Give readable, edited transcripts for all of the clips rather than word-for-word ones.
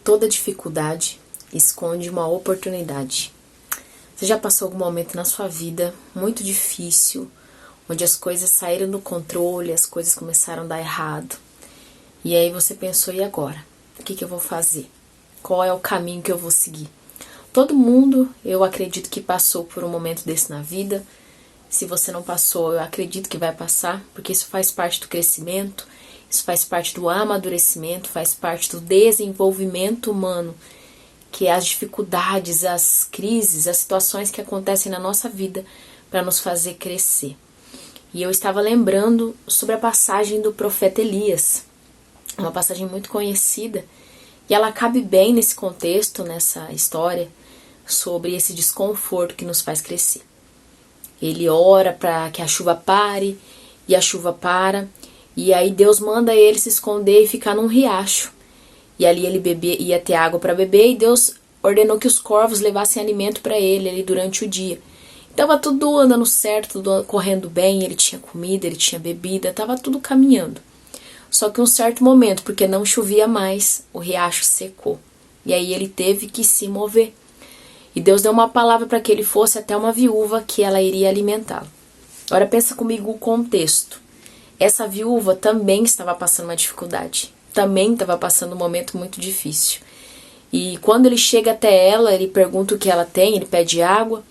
Toda dificuldade esconde uma oportunidade. Você já passou algum momento na sua vida muito difícil, onde as coisas saíram do controle, as coisas começaram a dar errado. E aí você pensou, e agora? O que eu vou fazer? Qual é o caminho que eu vou seguir? Todo mundo, eu acredito que passou por um momento desse na vida. Se você não passou, eu acredito que vai passar, porque isso faz parte do crescimento, isso faz parte do amadurecimento, faz parte do desenvolvimento humano, que é as dificuldades, as crises, as situações que acontecem na nossa vida para nos fazer crescer. E eu estava lembrando sobre a passagem do profeta Elias, uma passagem muito conhecida, e ela cabe bem nesse contexto, nessa história, sobre esse desconforto que nos faz crescer. Ele ora para que a chuva pare, e a chuva para, e aí Deus manda ele se esconder e ficar num riacho. E ali ele ia ter água para beber, e Deus ordenou que os corvos levassem alimento para ele ali durante o dia. Estava tudo andando certo, tudo correndo bem, ele tinha comida, ele tinha bebida, estava tudo caminhando. Só que um certo momento, porque não chovia mais, o riacho secou. E aí ele teve que se mover. E Deus deu uma palavra para que ele fosse até uma viúva que ela iria alimentá-lo. Agora pensa comigo o contexto. Essa viúva também estava passando uma dificuldade. Também estava passando um momento muito difícil. E quando ele chega até ela, ele pergunta o que ela tem, ele pede água.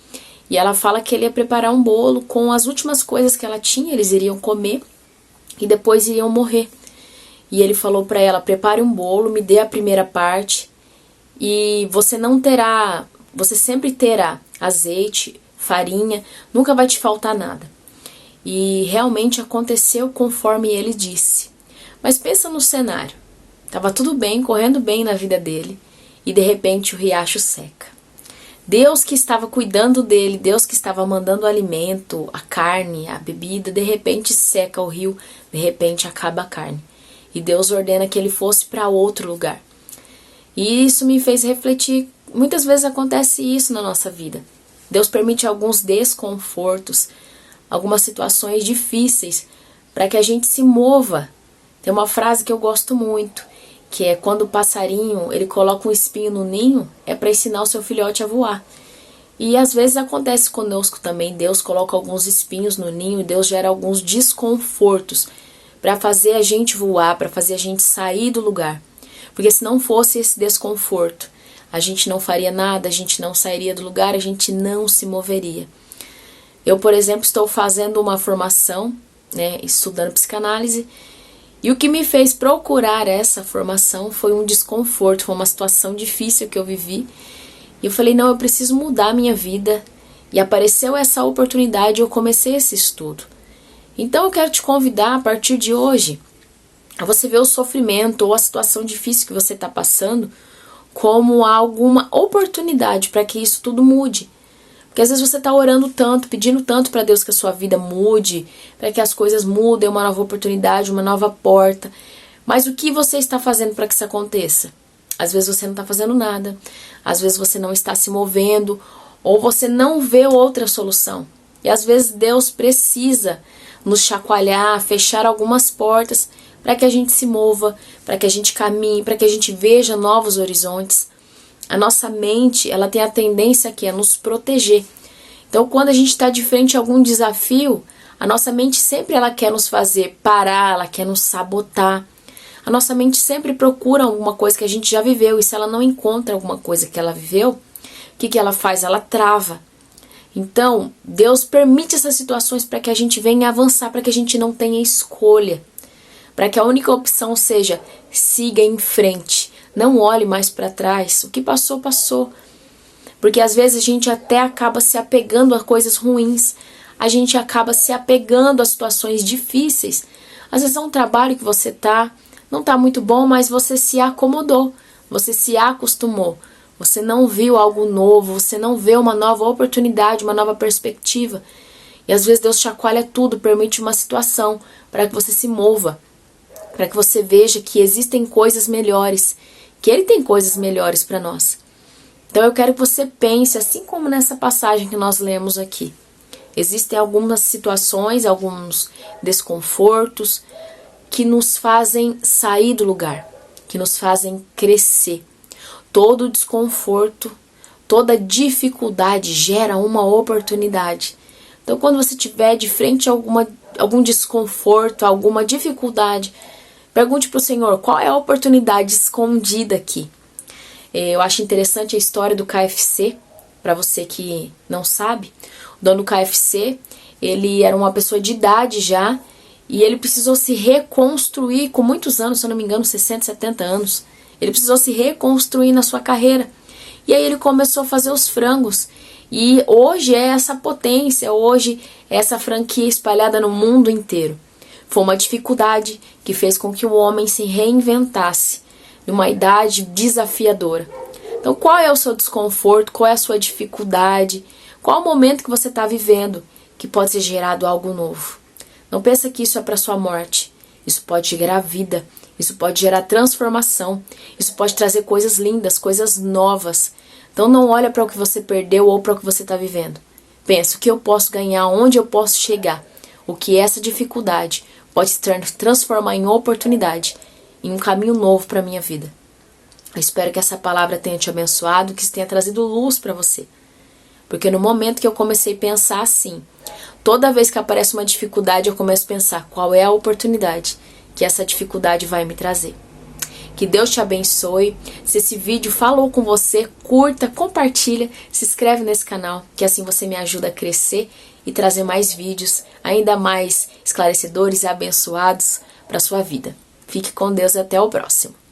E ela fala que ele ia preparar um bolo com as últimas coisas que ela tinha, eles iriam comer e depois iriam morrer. E ele falou para ela, prepare um bolo, me dê a primeira parte e você sempre terá azeite, farinha, nunca vai te faltar nada. E realmente aconteceu conforme ele disse. Mas pensa no cenário. Tava tudo bem, correndo bem na vida dele, e de repente o riacho seca. Deus que estava cuidando dele, Deus que estava mandando o alimento, a carne, a bebida, de repente seca o rio, de repente acaba a carne. E Deus ordena que ele fosse para outro lugar. E isso me fez refletir. Muitas vezes acontece isso na nossa vida. Deus permite alguns desconfortos, algumas situações difíceis, para que a gente se mova. Tem uma frase que eu gosto muito, que é quando o passarinho ele coloca um espinho no ninho, é para ensinar o seu filhote a voar. E às vezes acontece conosco também, Deus coloca alguns espinhos no ninho, Deus gera alguns desconfortos para fazer a gente voar, para fazer a gente sair do lugar. Porque se não fosse esse desconforto, a gente não faria nada, a gente não sairia do lugar, a gente não se moveria. Eu, por exemplo, estou fazendo uma formação, estudando psicanálise, e o que me fez procurar essa formação foi um desconforto, foi uma situação difícil que eu vivi. E eu falei, não, eu preciso mudar a minha vida. E apareceu essa oportunidade e eu comecei esse estudo. Então eu quero te convidar a partir de hoje a você ver o sofrimento ou a situação difícil que você está passando como alguma oportunidade para que isso tudo mude. Porque às vezes você está orando tanto, pedindo tanto para Deus que a sua vida mude, para que as coisas mudem, uma nova oportunidade, uma nova porta. Mas o que você está fazendo para que isso aconteça? Às vezes você não está fazendo nada, às vezes você não está se movendo, ou você não vê outra solução. E às vezes Deus precisa nos chacoalhar, fechar algumas portas para que a gente se mova, para que a gente caminhe, para que a gente veja novos horizontes. A nossa mente, ela tem a tendência aqui a nos proteger. Então, quando a gente está de frente a algum desafio, a nossa mente sempre ela quer nos fazer parar, ela quer nos sabotar. A nossa mente sempre procura alguma coisa que a gente já viveu, e se ela não encontra alguma coisa que ela viveu, o que ela faz? Ela trava. Então, Deus permite essas situações para que a gente venha avançar, para que a gente não tenha escolha. Para que a única opção seja siga em frente. Não olhe mais para trás. O que passou, passou. Porque às vezes a gente até acaba se apegando a coisas ruins. A gente acaba se apegando a situações difíceis. Às vezes é um trabalho que você não tá muito bom, mas você se acomodou. Você se acostumou. Você não viu algo novo, você não vê uma nova oportunidade, uma nova perspectiva. E às vezes Deus chacoalha tudo, permite uma situação para que você se mova, para que você veja que existem coisas melhores, que Ele tem coisas melhores para nós. Então eu quero que você pense, assim como nessa passagem que nós lemos aqui. Existem algumas situações, alguns desconfortos que nos fazem sair do lugar, que nos fazem crescer. todo desconforto, toda dificuldade gera uma oportunidade. Então, quando você estiver de frente a algum desconforto, alguma dificuldade, pergunte para o Senhor, qual é a oportunidade escondida aqui? Eu acho interessante a história do KFC, para você que não sabe. O dono do KFC, ele era uma pessoa de idade já, e ele precisou se reconstruir com muitos anos, se eu não me engano, 60, 70 anos. Ele precisou se reconstruir na sua carreira. E aí ele começou a fazer os frangos. E hoje é essa potência, hoje é essa franquia espalhada no mundo inteiro. Foi uma dificuldade que fez com que o homem se reinventasse numa idade desafiadora. Então, qual é o seu desconforto? Qual é a sua dificuldade? Qual é o momento que você está vivendo que pode ser gerado algo novo? Não pensa que isso é para sua morte. Isso pode gerar vida. Isso pode gerar transformação. Isso pode trazer coisas lindas, coisas novas. Então não olha para o que você perdeu ou para o que você está vivendo. Pensa o que eu posso ganhar, onde eu posso chegar. O que essa dificuldade pode se transformar em oportunidade, em um caminho novo para a minha vida. Eu espero que essa palavra tenha te abençoado, que isso tenha trazido luz para você. Porque no momento que eu comecei a pensar assim, toda vez que aparece uma dificuldade, eu começo a pensar qual é a oportunidade que essa dificuldade vai me trazer. Que Deus te abençoe. Se esse vídeo falou com você, curta, compartilha, se inscreve nesse canal, que assim você me ajuda a crescer e trazer mais vídeos ainda mais esclarecedores e abençoados para sua vida. Fique com Deus e até o próximo.